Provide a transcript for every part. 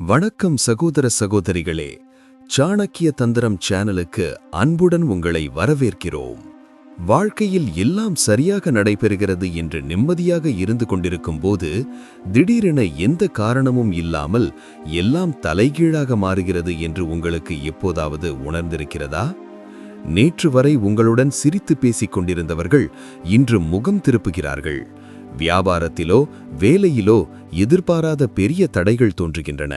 வணக்கம் சகோதர சகோதரிகளே, சாணக்கிய தந்திரம் சேனலுக்கு அன்புடன் உங்களை வரவேற்கிறோம். வாழ்க்கையில் எல்லாம் சரியாக நடைபெறுகிறது என்று நிம்மதியாக இருந்து கொண்டிருக்கும் போது திடீரென எந்த காரணமும் இல்லாமல் எல்லாம் தலைகீழாக மாறுகிறது என்று உங்களுக்கு எப்போதாவது உணர்ந்திருக்கிறதா? நேற்று வரை உங்களுடன் சிரித்து பேசிக் கொண்டிருந்தவர்கள் இன்று முகம் திருப்புகிறார்கள். வியாபாரத்திலோ வேலையிலோ எதிர்பாராத பெரிய தடைகள் தோன்றுகின்றன.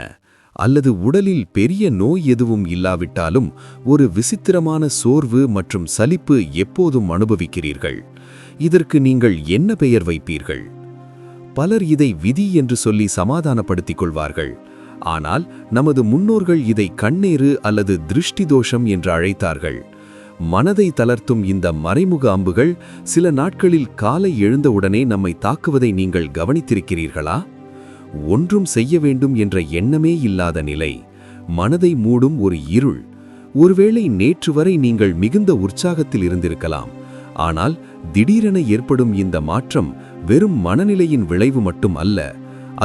அல்லது உடலில் பெரிய நோய் எதுவும் இல்லாவிட்டாலும் ஒரு விசித்திரமான சோர்வு மற்றும் சலிப்பு எப்போதும் அனுபவிக்கிறீர்கள். இதற்கு நீங்கள் என்ன பெயர் வைப்பீர்கள்? பலர் இதை விதி என்று சொல்லி சமாதானப்படுத்திக் கொள்வார்கள். ஆனால் நமது முன்னோர்கள் இதை கண்ணேறு அல்லது திருஷ்டி தோஷம் என்று அழைத்தார்கள். மனதை தளர்த்தும் இந்த மறைமுக அம்புகள் சில நாட்களில் காலை எழுந்தவுடனே நம்மை தாக்குவதை நீங்கள் கவனித்திருக்கிறீர்களா? ஒன்றும் செய்ய வேண்டும் என்ற எண்ணமே இல்லாத நிலை, மனதை மூடும் ஒரு இருள். ஒருவேளை நேற்று வரை நீங்கள் மிகுந்த உற்சாகத்தில் இருந்திருக்கலாம். ஆனால் திடீரென ஏற்படும் இந்த மாற்றம் வெறும் மனநிலையின் விளைவு மட்டும் அல்ல.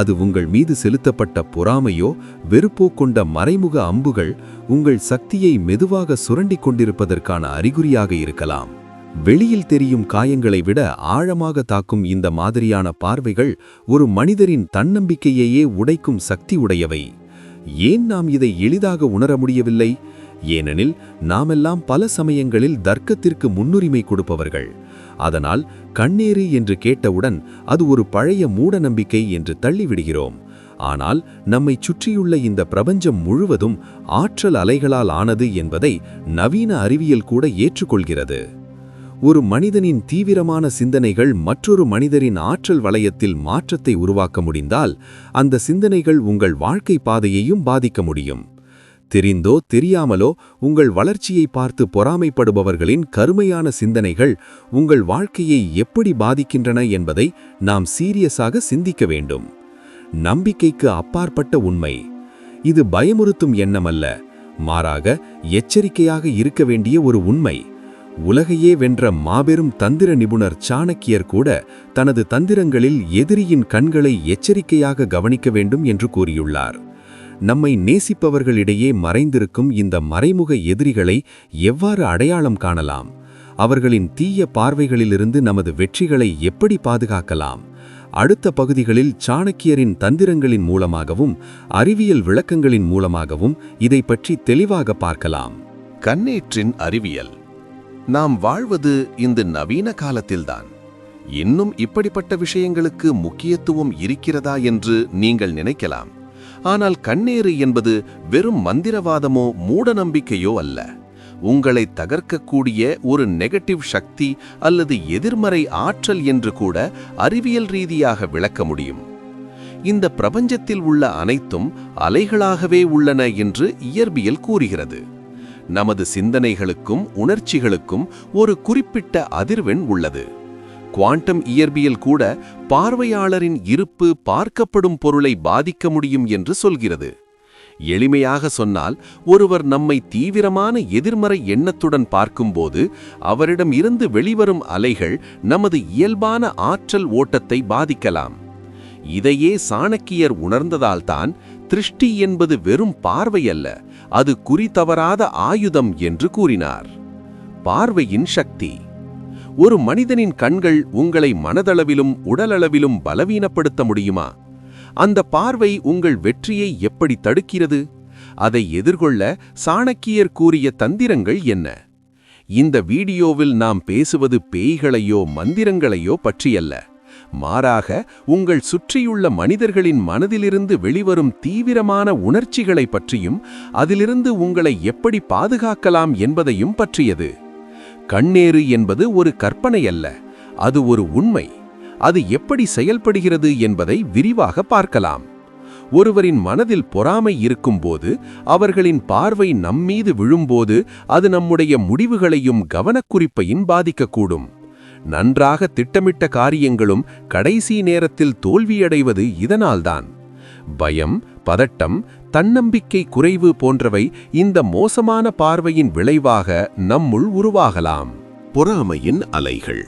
அது உங்கள் மீது செலுத்தப்பட்ட பொறாமையோ வெறுப்போ கொண்ட மறைமுக அம்புகள் உங்கள் சக்தியை மெதுவாக சுரண்டிக் கொண்டிருப்பதற்கான அறிகுறியாக இருக்கலாம். வெளியில் தெரியும் காயங்களை விட ஆழமாக தாக்கும் இந்த மாதிரியான பார்வைகள் ஒரு மனிதரின் தன்னம்பிக்கையையே உடைக்கும் சக்தி உடையவை. ஏன் நாம் இதை எளிதாக உணர முடியவில்லை? ஏனெனில் நாமெல்லாம் பல சமயங்களில் தர்க்கத்திற்கு முன்னுரிமை கொடுப்பவர்கள். அதனால் கண்ணேறு என்று கேட்டவுடன் அது ஒரு பழைய மூட நம்பிக்கை என்று தள்ளிவிடுகிறோம். ஆனால் நம்மை சுற்றியுள்ள இந்த பிரபஞ்சம் முழுவதும் ஆற்றல் அலைகளால் ஆனது என்பதை நவீன அறிவியல் கூட ஏற்றுக்கொள்கிறது. ஒரு மனிதனின் தீவிரமான சிந்தனைகள் மற்றொரு மனிதரின் ஆற்றல் வளையத்தில் மாற்றத்தை உருவாக்க முடிந்தால் அந்த சிந்தனைகள் உங்கள் வாழ்க்கை பாதையையும் பாதிக்க முடியும். தெரிந்தோ தெரியாமலோ உங்கள் வளர்ச்சியை பார்த்து பொறாமைப்படுபவர்களின் கருமையான சிந்தனைகள் உங்கள் வாழ்க்கையை எப்படி பாதிக்கின்றன என்பதை நாம் சீரியஸாக சிந்திக்க வேண்டும். நம்பிக்கைக்கு அப்பாற்பட்ட உண்மை. இது பயமுறுத்தும் எண்ணமல்ல, மாறாக எச்சரிக்கையாக இருக்க வேண்டிய ஒரு உண்மை. உலகையே வென்ற மாபெரும் தந்திர நிபுணர் சாணக்கியர் கூட தனது தந்திரங்களில் எதிரியின் கண்களை எச்சரிக்கையாக கவனிக்க வேண்டும் என்று கூறியுள்ளார். நம்மை நேசிப்பவர்களிடையே மறைந்திருக்கும் இந்த மறைமுக எதிரிகளை எவ்வாறு அடையாளம் காணலாம்? அவர்களின் தீய பார்வைகளிலிருந்து நமது வெற்றிகளை எப்படி பாதுகாக்கலாம்? அடுத்த பகுதிகளில் சாணக்கியரின் தந்திரங்களின் மூலமாகவும் அறிவியல் விளக்கங்களின் மூலமாகவும் இதை பற்றி தெளிவாக பார்க்கலாம். கண்ணேற்றின் அறிவியல். நாம் வாழ்வது இந்த நவீன காலத்தில்தான். இன்னும் இப்படிப்பட்ட விஷயங்களுக்கு முக்கியத்துவம் இருக்கிறதா என்று நீங்கள் நினைக்கலாம். ஆனால் கண்ணேறு என்பது வெறும் மந்திரவாதமோ மூடநம்பிக்கையோ அல்ல. உங்களை தகர்க்கக்கூடிய ஒரு நெகட்டிவ் சக்தி அல்லது எதிர்மறை ஆற்றல் என்று கூட அறிவியல் ரீதியாக விளக்க முடியும். இந்த பிரபஞ்சத்தில் உள்ள அனைத்தும் அலைகளாகவே உள்ளன என்று இயற்பியல் கூறுகிறது. நமது சிந்தனைகளுக்கும் உணர்ச்சிகளுக்கும் ஒரு குறிப்பிட்ட அதிர்வெண் உள்ளது. குவாண்டம் இயற்பியல் கூட பார்வையாளரின் இருப்பு பார்க்கப்படும் பொருளை பாதிக்க முடியும் என்று சொல்கிறது. எளிமையாக சொன்னால், ஒருவர் நம்மை தீவிரமான எதிர்மறை எண்ணத்துடன் பார்க்கும்போது அவரிடம் இருந்து வெளிவரும் அலைகள் நமது இயல்பான ஆற்றல் ஓட்டத்தை பாதிக்கலாம். இதையே சாணக்கியர் உணர்ந்ததால்தான் திருஷ்டி என்பது வெறும் பார்வையல்ல, அது குறித்தவராத ஆயுதம் என்று கூறினார். பார்வையின் சக்தி. ஒரு மனிதனின் கண்கள் உங்களை மனதளவிலும் உடலளவிலும் பலவீனப்படுத்த முடியுமா? அந்த பார்வை உங்கள் வெற்றியை எப்படி தடுக்கிறது? அதை எதிர்கொள்ள சாணக்கியர் கூறிய தந்திரங்கள் என்ன? இந்த வீடியோவில் நாம் பேசுவது பேய்களையோ மந்திரங்களையோ பற்றியல்ல. மாறாக உங்கள் சுற்றியுள்ள மனிதர்களின் மனதிலிருந்து வெளிவரும் தீவிரமான உணர்ச்சிகளை பற்றியும் அதிலிருந்து உங்களை எப்படி பாதுகாக்கலாம் என்பதையும் பற்றியது. கண்ணேறு என்பது ஒரு கற்பனை அல்ல, அது ஒரு உண்மை. அது எப்படி செயல்படுகிறது என்பதை விரிவாக பார்க்கலாம். ஒருவரின் மனதில் பொறாமை இருக்கும்போது, அவர்களின் பார்வை நம்மீது விழும்போது அது நம்முடைய முடிவுகளையும் கவனக்குறிப்பையும் பாதிக்கக்கூடும். நன்றாக திட்டமிட்ட காரியங்களும் கடைசி நேரத்தில் தோல்வியடைவது இதனால்தான். பயம், பதட்டம், தன்னம்பிக்கை குறைவு போன்றவை இந்த மோசமான பார்வையின் விளைவாக நம்முள் உருவாகலாம். பொறாமையின் அலைகள்.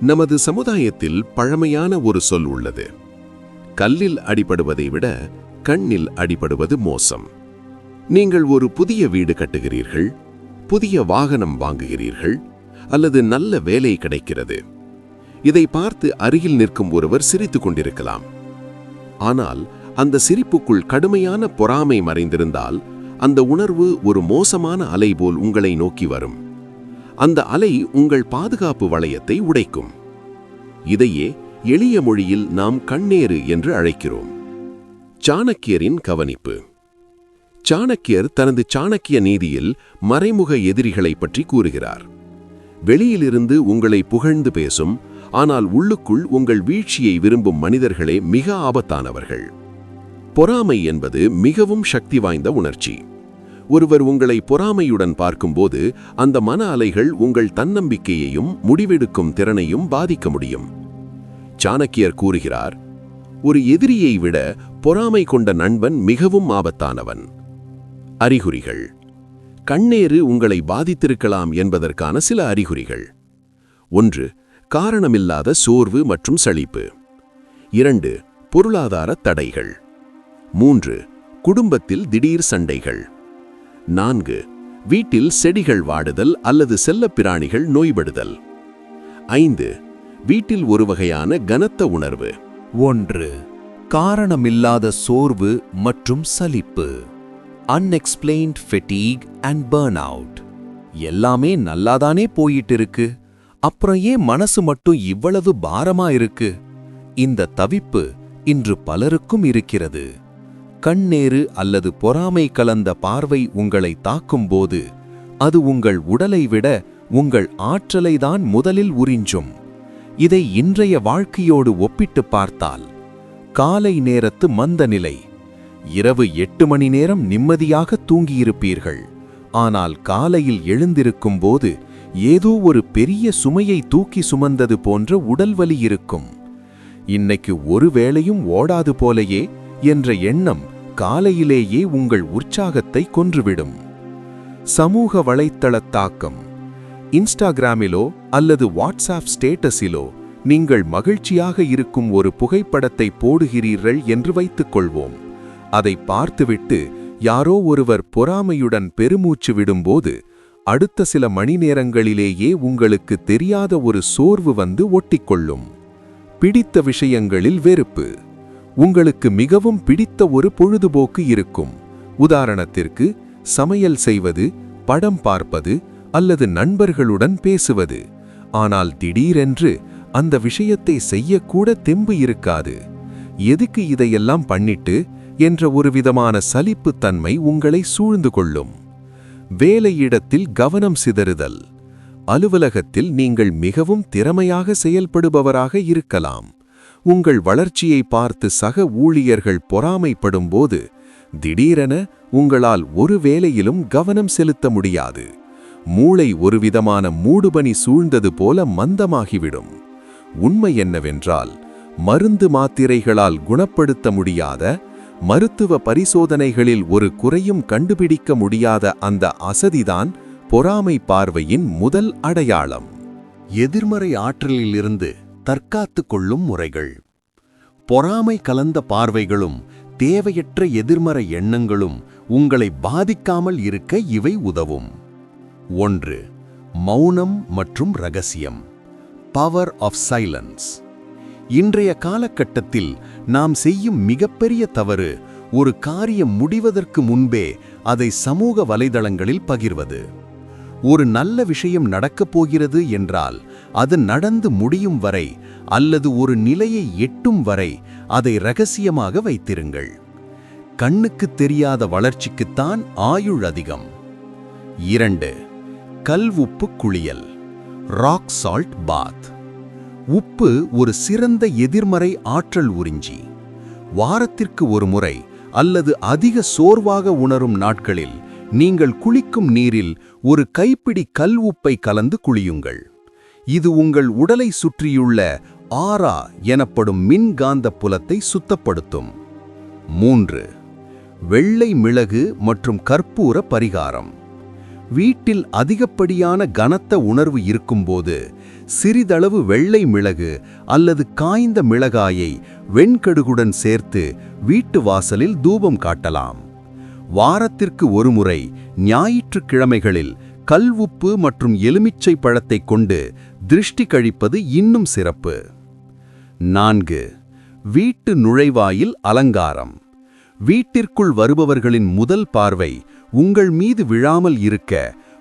நமது சமுதாயத்தில் பழமையான ஒரு சொல் உள்ளது. கல்லில் அடிபடுவதை விட கண்ணில் அடிபடுவது மோசம். நீங்கள் ஒரு புதிய வீடு கட்டுகிறீர்கள், புதிய வாகனம் வாங்குகிறீர்கள், அல்லது நல்ல வேலை கிடைக்கிறது. இதை பார்த்து அருகில் நிற்கும் ஒருவர் சிரித்துக் கொண்டிருக்கலாம். ஆனால் அந்த சிரிப்புக்குள் கடுமையான பொறாமை மறைந்திருந்தால் அந்த உணர்வு ஒரு மோசமான அலை போல் உங்களை நோக்கி வரும். அந்த அலை உங்கள் பாதுகாப்பு வளையத்தை உடைக்கும். இதையே எளிய மொழியில் நாம் கண்ணேறு என்று அழைக்கிறோம். சாணக்கியரின் கவனிப்பு. சாணக்கியர் தனது சாணக்கிய நீதியில் மறைமுக எதிரிகளை பற்றி கூறுகிறார். வெளியிலிருந்து உங்களை புகழ்ந்து பேசும், ஆனால் உள்ளுக்குள் உங்கள் வீழ்ச்சியை விரும்பும் மனிதர்களே மிக ஆபத்தானவர்கள். பொறாமை என்பது மிகவும் சக்தி வாய்ந்த உணர்ச்சி. ஒருவர் உங்களை பொறாமையுடன் பார்க்கும்போது அந்த மன அலைகள் உங்கள் தன்னம்பிக்கையையும் முடிவெடுக்கும் திறனையும் பாதிக்க முடியும். சாணக்கியர் கூறுகிறார், ஒரு எதிரியை விட பொறாமை கொண்ட நண்பன் மிகவும் ஆபத்தானவன். அறிகுறிகள். கண்ணேறு உங்களை பாதித்திருக்கலாம் என்பதற்கான சில அறிகுறிகள். 1. காரணமில்லாத சோர்வு மற்றும் சலிப்பு. 2. பொருளாதார தடைகள். 3. குடும்பத்தில் திடீர் சண்டைகள். 4. வீட்டில் செடிகள் வாடுதல் அல்லது செல்லப்பிராணிகள் நோய்படுதல். 5. வீட்டில் ஒரு வகையான கனத்த உணர்வு. 1. காரணமில்லாத சோர்வு மற்றும் சலிப்பு. Unexplained fatigue and burnout. எல்லாமே நல்லாதானே போயிட்டு இருக்கு, அப்புறம் ஏன் மனசு மட்டும் இவ்வளவு பாரமா இருக்கு? இந்த தவிப்பு இன்று பலருக்கும் இருக்கிறது. கண்ணேறு அல்லது பொறாமை கலந்த பார்வை உங்களை தாக்கும்போது அது உங்கள் உடலை விட உங்கள் ஆற்றலை தான் முதலில் உறிஞ்சும். இதை இன்றைய வாழ்க்கையோடு ஒப்பிட்டு பார்த்தால், காலை நேரத்து மந்த நிலை. இரவு 8 மணி நேரம் நிம்மதியாக தூங்கியிருப்பீர்கள். ஆனால் காலையில் எழுந்திருக்கும் போது ஏதோ ஒரு பெரிய சுமையை தூக்கி சுமந்தது போன்ற உடல்வலி இருக்கும். இன்னைக்கு ஒரு வேளையும் ஓடாது போலையே என்ற எண்ணம் காலையிலேயே உங்கள் உற்சாகத்தை கொன்றுவிடும். சமூக வலைத்தள தாக்கம். இன்ஸ்டாகிராமிலோ அல்லது வாட்ஸ்ஆப் ஸ்டேட்டஸிலோ நீங்கள் மகிழ்ச்சியாக இருக்கும் ஒரு புகைப்படத்தை போடுகிறீர்கள் என்று வைத்துக்கொள்வோம். அதை பார்த்துவிட்டு யாரோ ஒருவர் பொறாமையுடன் பெருமூச்சு விடும்போது அடுத்த சில மணி நேரங்களிலேயே உங்களுக்கு தெரியாத ஒரு சோர்வு வந்து ஒட்டிக்கொள்ளும். பிடித்த விஷயங்களில் வெறுப்பு. உங்களுக்கு மிகவும் பிடித்த ஒரு பொழுதுபோக்கு இருக்கும். உதாரணத்திற்கு சமையல் செய்வது, படம் பார்ப்பது அல்லது நண்பர்களுடன் பேசுவது. ஆனால் திடீரென்று அந்த விஷயத்தை செய்யக்கூட தெம்பு இருக்காது. எதுக்கு இதையெல்லாம் பண்ணிட்டு என்ற ஒரு விதமான சலிப்புத்தன்மை உங்களை சூழ்ந்து கொள்ளும். வேலையிடத்தில் கவனம் சிதறுதல். அலுவலகத்தில் நீங்கள் மிகவும் திறமையாக செயல்படுபவராக இருக்கலாம். உங்கள் வளர்ச்சியை பார்த்து சக ஊழியர்கள் பொறாமைப்படும்போது திடீரென உங்களால் ஒரு வேலையிலும் கவனம் செலுத்த முடியாது. மூளை ஒரு விதமான மூடுபனி சூழ்ந்தது போல மந்தமாகிவிடும். உண்மை என்னவென்றால், மருந்து மாத்திரைகளால் குணப்படுத்த முடியாத, மருத்துவ பரிசோதனைகளில் ஒரு குறையும் கண்டுபிடிக்க முடியாத அந்த அசதிதான் பொறாமை பார்வையின் முதல் அடையாளம். எதிர்மறை ஆற்றலிலிருந்து தற்காத்துக் கொள்ளும் முறைகள். பொறாமை கலந்த பார்வைகளும் தேவையற்ற எதிர்மறை எண்ணங்களும் உங்களை பாதிக்காமல் இருக்க இவை உதவும். 1. மௌனம் மற்றும் ரகசியம். Power of silence. இன்றைய காலகட்டத்தில் நாம் செய்யும் மிகப்பெரிய தவறு ஒரு காரியம் முடிவதற்கு முன்பே அதை சமூக வலைதளங்களில் பகிர்வது. ஒரு நல்ல விஷயம் நடக்கப் போகிறது என்றால் அது நடந்து முடியும் வரை அல்லது ஒரு நிலையை எட்டும் வரை அதை ரகசியமாக வைத்திருங்கள். கண்ணுக்குத் தெரியாத வளர்ச்சிக்குத்தான் ஆயுள் அதிகம். 2. கல்வுப்பு குளியல். ராக் சால்ட் பாத். உப்பு ஒரு சிறந்த எதிர்மறை ஆற்றல் உறிஞ்சி. வாரத்திற்கு ஒரு முறை அல்லது அதிக சோர்வாக உணரும் நாட்களில் நீங்கள் குளிக்கும் நீரில் ஒரு கைப்பிடி கல் உப்பை கலந்து குளியுங்கள். இது உங்கள் உடலை சுற்றியுள்ள ஆரா எனப்படும் மின்காந்த புலத்தை சுத்தப்படுத்தும். 3. வெள்ளை மிளகு மற்றும் கற்பூர பரிகாரம். வீட்டில் அதிகப்படியான கனத்த உணர்வு இருக்கும்போது சிறிதளவு வெள்ளை மிளகு அல்லது காய்ந்த மிளகாயை வெண்கடுகுடன் சேர்த்து வீட்டு வாசலில் தூபம் காட்டலாம். வாரத்திற்கு ஒருமுறை ஞாயிற்றுக்கிழமைகளில் கல் உப்பு மற்றும் எலுமிச்சை பழத்தை கொண்டு திருஷ்டி கழிப்பது இன்னும் சிறப்பு. 4. வீட்டு நுழைவாயில் அலங்காரம். வீட்டிற்குள் வருபவர்களின் முதல் பார்வை உங்கள் மீது விழாமல் இருக்க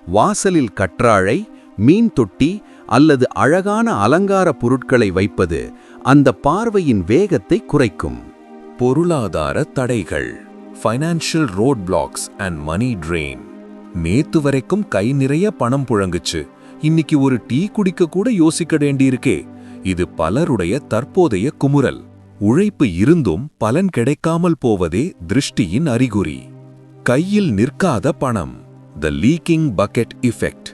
வாசலில் கற்றாழை, மீன் தொட்டி அல்லது அழகான அலங்கார பொருட்களை வைப்பது அந்த பார்வையின் வேகத்தை குறைக்கும். பொருளாதார தடைகள், financial road blocks and money drain. நேத்து வரைக்கும் கை நிறைய பணம் புழங்குச்சு, இன்னைக்கு ஒரு டீ குடிக்க கூட யோசிக்க வேண்டியிருக்கே. இது பலருடைய தற்போதைய குமுறல். உழைப்பு இருந்தும் பலன் கிடைக்காமல் போவதே திருஷ்டியின் அறிகுறி. கையில் நிற்காத பணம், த லீக்கிங் பக்கெட் எஃபெக்ட்.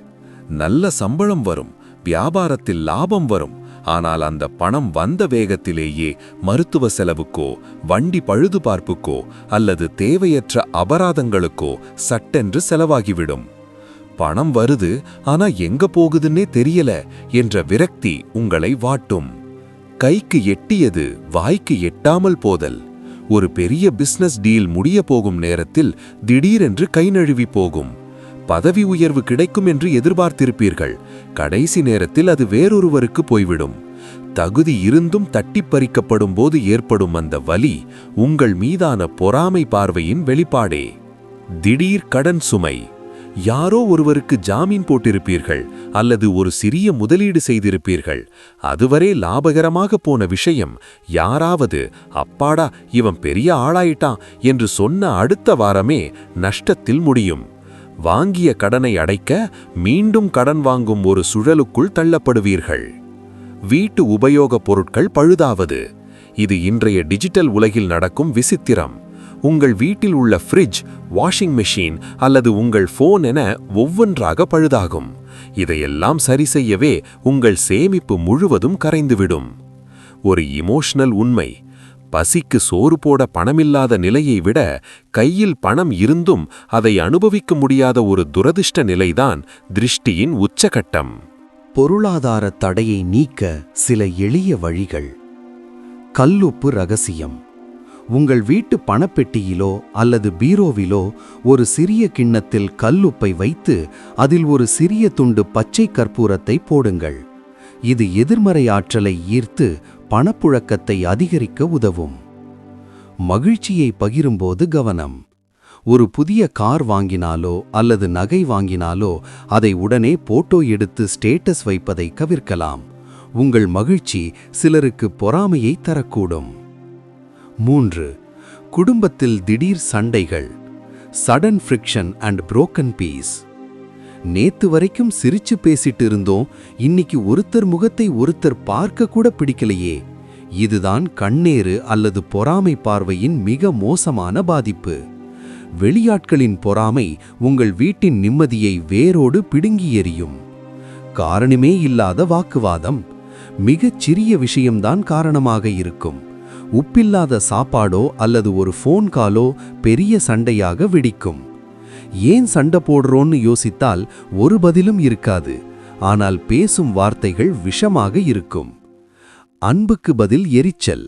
நல்ல சம்பளம் வரும், வியாபாரத்தில் லாபம் வரும், ஆனால் அந்த பணம் வந்த வேகத்திலேயே மருத்துவ செலவுக்கோ, வண்டி பழுதுபார்ப்புக்கோ அல்லது தேவையற்ற அபராதங்களுக்கோ சட்டென்று செலவாகிவிடும். பணம் வருது, ஆனா எங்க போகுதுன்னே தெரியல என்ற விரக்தி உங்களை வாட்டும். கைக்கு எட்டியது வாய்க்கு எட்டாமல் போதல். ஒரு பெரிய பிசினஸ் டீல் முடிய போகும் நேரத்தில் திடீரென்று கை நழுவி போகும். பதவி உயர்வு கிடைக்கும் என்று எதிர்பார்த்திருப்பீர்கள், கடைசி நேரத்தில் அது வேறொருவருக்கு போய்விடும். தகுதி இருந்தும் தட்டிப் பறிக்கப்படும் போது ஏற்படும் அந்த வலி உங்கள் மீதான பொறாமை பார்வையின் வெளிப்பாடே. திடீர் கடன் சுமை. யாரோ ஒருவருக்கு ஜாமீன் போட்டிருப்பீர்கள் அல்லது ஒரு சிறிய முதலீடு செய்திருப்பீர்கள். அதுவரை லாபகரமாக போன விஷயம் யாராவது அப்பாடா இவன் பெரிய ஆளாயிட்டான் என்று சொன்ன அடுத்த வாரமே நஷ்டத்தில் முடியும். வாங்கிய கடனை அடைக்க மீண்டும் கடன் வாங்கும் ஒரு சுழலுக்குள் தள்ளப்படுவீர்கள். வீட்டு உபயோகப் பொருட்கள் பழுதாவது. இது இன்றைய டிஜிட்டல் உலகில் நடக்கும் விசித்திரம். உங்கள் வீட்டில் உள்ள ஃப்ரிட்ஜ், வாஷிங் மெஷின் அல்லது உங்கள் ஃபோன் என ஒவ்வொன்றாக பழுதாகும். இதையெல்லாம் சரி செய்யவே உங்கள் சேமிப்பு முழுவதும் கரைந்துவிடும். ஒரு இமோஷனல் உண்மை. பசிக்கு சோறு போட பணமில்லாத நிலையை விட கையில் பணம் இருந்தும் அதை அனுபவிக்க முடியாத ஒரு துரதிர்ஷ்ட நிலைதான் திருஷ்டியின் உச்சகட்டம். பொருளாதார தடையை நீக்க சில எளிய வழிகள். கல்லுப்பு ரகசியம். உங்கள் வீட்டு பணப்பெட்டியிலோ அல்லது பீரோவிலோ ஒரு சிறிய கிண்ணத்தில் கல்லுப்பை வைத்து அதில் ஒரு சிறிய துண்டு பச்சை கற்பூரத்தை போடுங்கள். இது எதிர்மறை ஆற்றலை ஈர்த்து பணப்புழக்கத்தை அதிகரிக்க உதவும். மகிழ்ச்சியை பகிரும்போது கவனம். ஒரு புதிய கார் வாங்கினாலோ அல்லது நகை வாங்கினாலோ அதை உடனே போட்டோ எடுத்து ஸ்டேட்டஸ் வைப்பதை கவிர்க்கலாம். உங்கள் மகிழ்ச்சி சிலருக்கு பொறாமையை தரக்கூடும். 3. குடும்பத்தில் திடீர் சண்டைகள். Sudden friction and broken peace. நேத்து வரைக்கும் சிரிச்சு பேசிட்டு இருந்தோம், இன்னைக்கு ஒருத்தர் முகத்தை ஒருத்தர் பார்க்க கூட பிடிக்கலையே. இதுதான் கண்ணேறு அல்லது பொறாமை பார்வையின் மிக மோசமான பாதிப்பு. வெளியாட்களின் பொறாமை உங்கள் வீட்டின் நிம்மதியை வேரோடு பிடுங்கி எறியும். காரணமே இல்லாத வாக்குவாதம். மிகச் சிறிய விஷயம்தான் காரணமாக இருக்கும். உப்பில்லாத சாப்பாடோ அல்லது ஒரு ஃபோன் காலோ பெரிய சண்டையாக வெடிக்கும். ஏன் சண்டை போடுறோன்னு யோசித்தால் ஒரு பதிலும் இருக்காது, ஆனால் பேசும் வார்த்தைகள் விஷமாக இருக்கும். அன்புக்கு பதில் எரிச்சல்.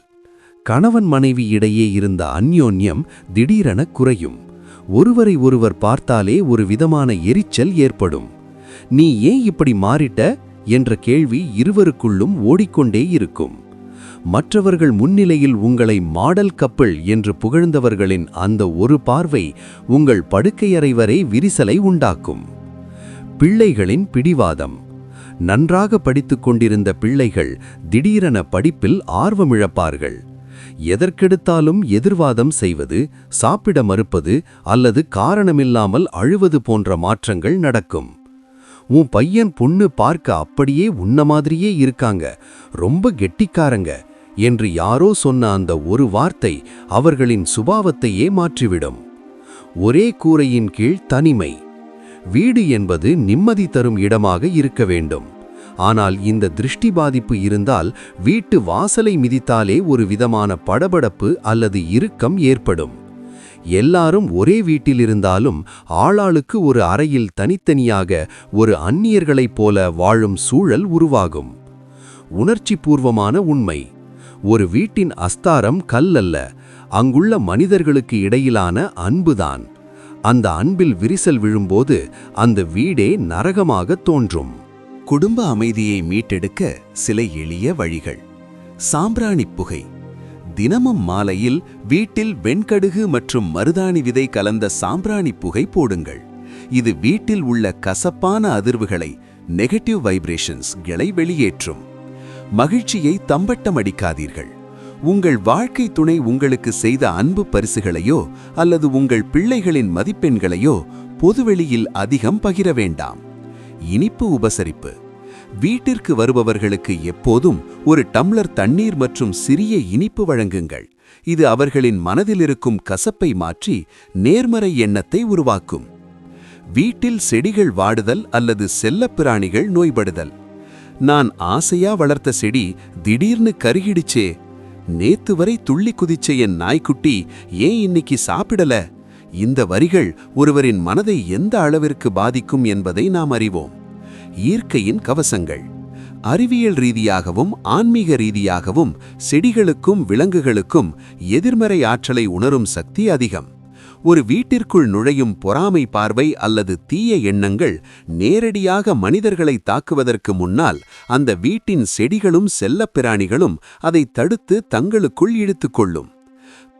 கணவன் மனைவி இடையே இருந்த அந்யோன்யம் திடீரென குறையும். ஒருவரை ஒருவர் பார்த்தாலே ஒரு விதமான எரிச்சல் ஏற்படும். நீ ஏன் இப்படி மாறிட்ட என்ற கேள்வி இருவருக்குள்ளும் ஓடிக்கொண்டே இருக்கும். மற்றவர்கள் முன்னிலையில் உங்களை மாடல் கப்பிள் என்று புகழ்ந்தவர்களின் அந்த ஒரு பார்வை உங்கள் படுக்கையறை வரை விரிசலை உண்டாக்கும். பிள்ளைகளின் பிடிவாதம். நன்றாக படித்துக் கொண்டிருந்த பிள்ளைகள் திடீரென படிப்பில் ஆர்வமிழப்பார்கள். எதற்கெடுத்தாலும் எதிர்வாதம் செய்வது, சாப்பிட மறுப்பது அல்லது காரணமில்லாமல் அழுவது போன்ற மாற்றங்கள் நடக்கும். உன் பையன் பொண்ணு பார்க்க அப்படியே உன்ன மாதிரியே இருக்காங்க, ரொம்ப கெட்டிக்காரங்க என்று யாரோ சொன்ன அந்த ஒரு வார்த்தை அவர்களின் சுபாவத்தையே மாற்றிவிடும். ஒரே கூரையின் கீழ் தனிமை. வீடு என்பது நிம்மதி தரும் இடமாக இருக்க வேண்டும். ஆனால் இந்த திருஷ்டி பாதிப்பு இருந்தால் வீட்டு வாசலை மிதித்தாலே ஒரு விதமான படபடப்பு அல்லது இறுக்கம் ஏற்படும். எல்லாரும் ஒரே வீட்டிலிருந்தாலும் ஆளாளுக்கு ஒரு அறையில் தனித்தனியாக ஒரு அந்நியர்களைப் போல வாழும் சூழல் உருவாகும். உணர்ச்சிபூர்வமான உண்மை. ஒரு வீட்டின் அஸ்தாரம் கல்லல்ல, அங்குள்ள மனிதர்களுக்கு இடையிலான அன்புதான். அந்த அன்பில் விரிசல் விழும்போது அந்த வீடே நரகமாக தோன்றும். குடும்ப அமைதியை மீட்டெடுக்க சில எளிய வழிகள். சாம்பிராணி புகை. தினமும் மாலையில் வீட்டில் வெண்கடுகு மற்றும் மருதாணி விதை கலந்த சாம்பிராணி புகை போடுங்கள். இது வீட்டில் உள்ள கசப்பான அதிர்வுகளை, நெகட்டிவ் வைப்ரேஷன்ஸ்களை வெளியேற்றும். மகிழ்ச்சியை தம்பட்டம் அடிக்காதீர்கள். உங்கள் வாழ்க்கை துணை உங்களுக்கு செய்த அன்பு பரிசுகளையோ அல்லது உங்கள் பிள்ளைகளின் மதிப்பெண்களையோ பொதுவெளியில் அதிகம் பகிர வேண்டாம். இனிப்பு உபசரிப்பு. வீட்டிற்கு வருபவர்களுக்கு எப்போதும் ஒரு டம்ளர் தண்ணீர் மற்றும் சிறிய இனிப்பு வழங்குங்கள். இது அவர்களின் மனதில் இருக்கும் கசப்பை மாற்றி நேர்மறை எண்ணத்தை உருவாக்கும். வீட்டில் செடிகள் வாடுதல் அல்லது செல்லப்பிராணிகள் நோய்படுதல். நான் ஆசையா வளர்த்த செடி திடீர்னு கருகிடுச்சே, நேத்து வரை துள்ளி குதிச்ச என் நாய்க்குட்டி ஏன் இன்னைக்கு சாப்பிடல? இந்த வரிகள் ஒருவரின் மனதை எந்த அளவிற்கு பாதிக்கும் என்பதை நாம் அறிவோம். இயற்கையின் கவசங்கள். அறிவியல் ரீதியாகவும் ஆன்மீக ரீதியாகவும் செடிகளுக்கும் விலங்குகளுக்கும் எதிர்மறை ஆற்றலை உணரும் சக்தி அதிகம். ஒரு வீட்டிற்குள் நுழையும் பொறாமை பார்வை அல்லது தீய எண்ணங்கள் நேரடியாக மனிதர்களை தாக்குவதற்கு முன்னால் அந்த வீட்டின் செடிகளும் செல்லப்பிராணிகளும் அதை தடுத்து தங்களுக்குள் இழுத்துக்கொள்ளும்.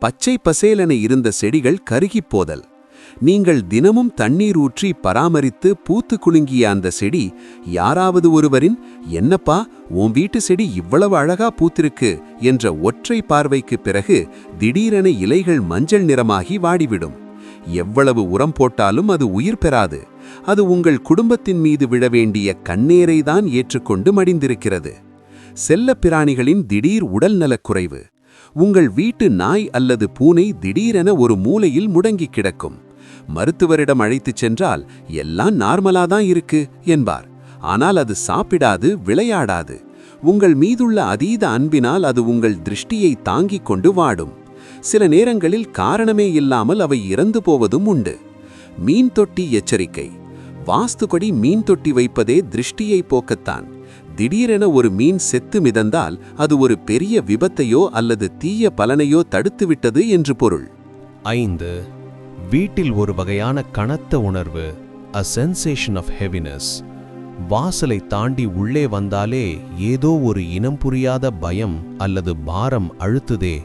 பச்சை பசேலென இருந்த செடிகள் கருகிப் போதல். நீங்கள் தினமும் தண்ணீர் ஊற்றி பராமரித்து பூத்து குலுங்கிய அந்த செடி யாராவது ஒருவரின் "என்னப்பா உன் வீட்டு செடி இவ்வளவு அழகா பூத்திருக்கு" என்ற ஒற்றை பார்வைக்கு பிறகு திடீரென இலைகள் மஞ்சள் நிறமாகி வாடிவிடும். எவ்வளவு உரம் போட்டாலும் அது உயிர் பெறாது. அது உங்கள் குடும்பத்தின் மீது விழ வேண்டிய கண்ணீரை தான் ஏற்றுக்கொண்டு மடிந்திருக்கிறது. செல்லப்பிராணிகளின் திடீர் உடல்நலக் குறைவு. உங்கள் வீட்டு நாய் அல்லது பூனை திடீரென ஒரு மூலையில் முடங்கி கிடக்கும். மருத்துவரிடம் அழைத்துச் சென்றால் எல்லாம் நார்மலா தான் இருக்கு என்பார். ஆனால் அது சாப்பிடாது, விளையாடாது. உங்கள் மீதுள்ள அதீத அன்பினால் அது உங்கள் திருஷ்டியை தாங்கிக் கொண்டு வாடும். சில நேரங்களில் காரணமே இல்லாமல் அவை இறந்து போவதும் உண்டு. மீன் தொட்டி எச்சரிக்கை. வாஸ்துபடி மீன் தொட்டி வைப்பதே திருஷ்டியை போக்கத்தான். திடீரென ஒரு மீன் செத்து மிதந்தால் அது ஒரு பெரிய விபத்தையோ அல்லது தீய பலனையோ தடுத்துவிட்டது என்று பொருள். 5. வீட்டில் ஒரு வகையான கனத்த உணர்வு, a sensation of heaviness. வாசலை தாண்டி உள்ளே வந்தாலே ஏதோ ஒரு இனம் புரியாத பயம் அல்லது பாரம் அழுத்துதே.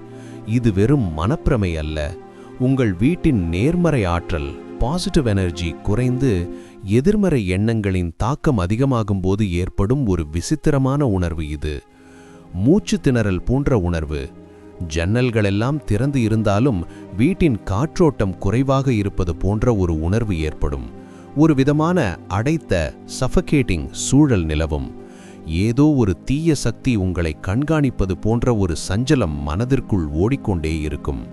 இது வெறும் மனப்பிரமை அல்ல. உங்கள் வீட்டின் நேர்மறை ஆற்றல், பாசிட்டிவ் எனர்ஜி குறைந்து எதிர்மறை எண்ணங்களின் தாக்கம் அதிகமாகும்போது ஏற்படும் ஒரு விசித்திரமான உணர்வு இது. மூச்சு திணறல் போன்ற உணர்வு. ஜன்னல்களெல்லாம் திறந்து இருந்தாலும் வீட்டின் காற்றோட்டம் குறைவாக இருப்பது போன்ற ஒரு உணர்வு ஏற்படும். ஒரு விதமான அடைத்த சஃபகேட்டிங் சூழல் நிலவும். ஏதோ ஒரு தீய சக்தி உங்களை கண்காணிப்பது போன்ற ஒரு சஞ்சலம் மனதிற்குள் ஓடிக்கொண்டே இருக்கும்.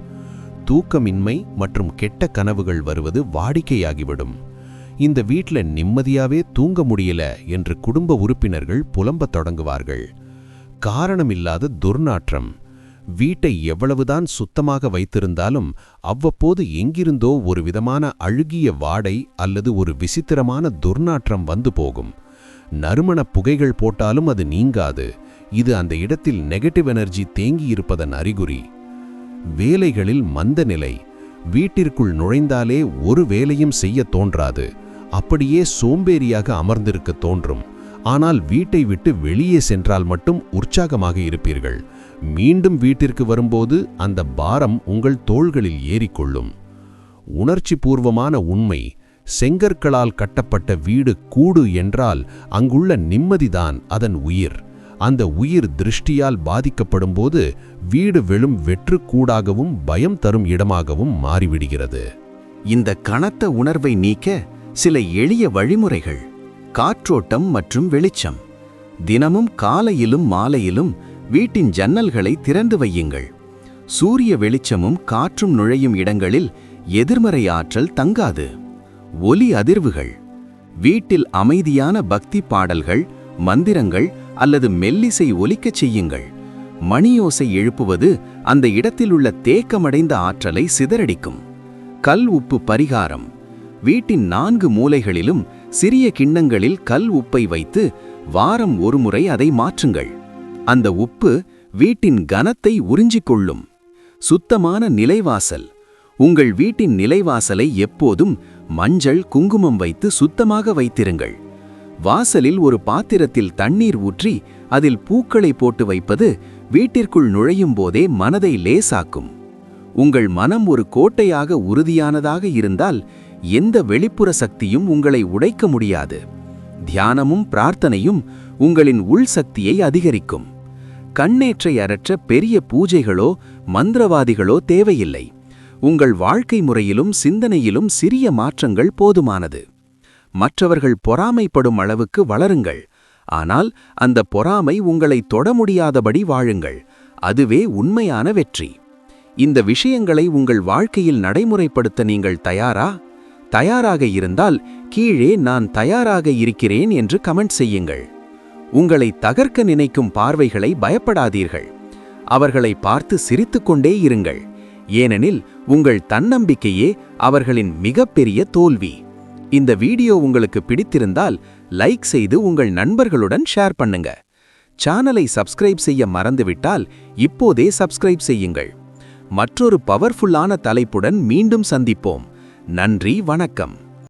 தூக்கமின்மை மற்றும் கெட்ட கனவுகள் வருவது வாடிக்கையாகிவிடும். இந்த வீட்ல நிம்மதியாவே தூங்க முடியல என்று குடும்ப உறுப்பினர்கள் புலம்பத் தொடங்குவார்கள். காரணமில்லாத துர்நாற்றம். வீட்டை எவ்வளவுதான் சுத்தமாக வைத்திருந்தாலும் அவ்வப்போது எங்கிருந்தோ ஒரு விதமான அழுகிய வாடை அல்லது ஒரு விசித்திரமான துர்நாற்றம் வந்து போகும். நறுமண புகைகள் போட்டாலும் அது நீங்காது. இது அந்த இடத்தில் நெகட்டிவ் எனர்ஜி தேங்கியிருப்பதன் அறிகுறி. வேலைகளில் மந்த நிலை. வீட்டிற்குள் நுழைந்தாலே ஒரு வேலையும் செய்ய தோன்றாது. அப்படியே சோம்பேறியாக அமர்ந்திருக்க தோன்றும். ஆனால் வீட்டை விட்டு வெளியே சென்றால் மட்டும் உற்சாகமாக இருப்பீர்கள். மீண்டும் வீட்டிற்கு வரும்போது அந்த பாரம் உங்கள் தோள்களில் ஏறிக்கொள்ளும். உணர்ச்சி பூர்வமான உண்மை. செங்கற்களால் கட்டப்பட்ட வீடு கூடு என்றால் அங்குள்ள நிம்மதிதான் அதன் உயிர். அந்த உயிர் திருஷ்டியால் பாதிக்கப்படும்போது வீடு வெறும் வெற்று கூடாகவும் பயம் தரும் இடமாகவும் மாறிவிடுகிறது. இந்த கனத்த உணர்வை நீக்க சில எளிய வழிமுறைகள். காற்றோட்டம் மற்றும் வெளிச்சம். தினமும் காலையிலும் மாலையிலும் வீட்டின் ஜன்னல்களை திறந்து வையுங்கள். சூரிய வெளிச்சமும் காற்றும் நுழையும் இடங்களில் எதிர்மறை ஆற்றல் தங்காது. ஒலி அதிர்வுகள். வீட்டில் அமைதியான பக்தி பாடல்கள், மந்திரங்கள் அல்லது மெல்லிசை ஒலிக்கச் செய்யுங்கள். மணியோசை எழுப்புவது அந்த இடத்திலுள்ள தேக்கமடைந்த ஆற்றலை சிதறடிக்கும். கல் உப்பு பரிகாரம். வீட்டின் 4 மூலைகளிலும் சிறிய கிண்ணங்களில் கல் உப்பை வைத்து வாரம் ஒருமுறை அதை மாற்றுங்கள். அந்த உப்பு வீட்டின் கனத்தை உறிஞ்சிக் கொள்ளும். சுத்தமான நிலைவாசல். உங்கள் வீட்டின் நிலைவாசலை எப்போதும் மஞ்சள், குங்குமம் வைத்து சுத்தமாக வைத்திருங்கள். வாசலில் ஒரு பாத்திரத்தில் தண்ணீர் ஊற்றி அதில் பூக்களை போட்டு வைப்பது வீட்டிற்குள் நுழையும் போதே மனதை லேசாக்கும். உங்கள் மனம் ஒரு கோட்டையாக உறுதியானதாக இருந்தால் எந்த வெளிப்புற சக்தியும் உங்களை உடைக்க முடியாது. தியானமும் பிரார்த்தனையும் உங்களின் உள் சக்தியை அதிகரிக்கும். கண்ணேற்றை அறற்ற பெரிய பூஜைகளோ மந்திரவாதிகளோ தேவையில்லை. உங்கள் வாழ்க்கை முறையிலும் சிந்தனையிலும் சிறிய மாற்றங்கள் போதுமானது. மற்றவர்கள் பொறாமைப்படும் அளவுக்கு வளருங்கள். ஆனால் அந்த பொறாமை உங்களை தொட முடியாதபடி வாழுங்கள். அதுவே உண்மையான வெற்றி. இந்த விஷயங்களை உங்கள் வாழ்க்கையில் நடைமுறைப்படுத்த நீங்கள் தயாரா? தயாராக இருந்தால் கீழே நான் தயாராக இருக்கிறேன் என்று கமெண்ட் செய்யுங்கள். உங்களை தகர்க்க நினைக்கும் பார்வைகளை பயப்படாதீர்கள். அவர்களை பார்த்து சிரித்துக்கொண்டே இருங்கள். ஏனெனில் உங்கள் தன்னம்பிக்கையே அவர்களின் மிகப்பெரிய தோல்வி. இந்த வீடியோ உங்களுக்கு பிடித்திருந்தால் லைக் செய்து உங்கள் நண்பர்களுடன் ஷேர் பண்ணுங்க. சேனலை சப்ஸ்கிரைப் செய்ய மறந்துவிட்டால் இப்போதே சப்ஸ்கிரைப் செய்யுங்கள். மற்றொரு பவர்ஃபுல்லான தலைப்புடன் மீண்டும் சந்திப்போம். நன்றி, வணக்கம்.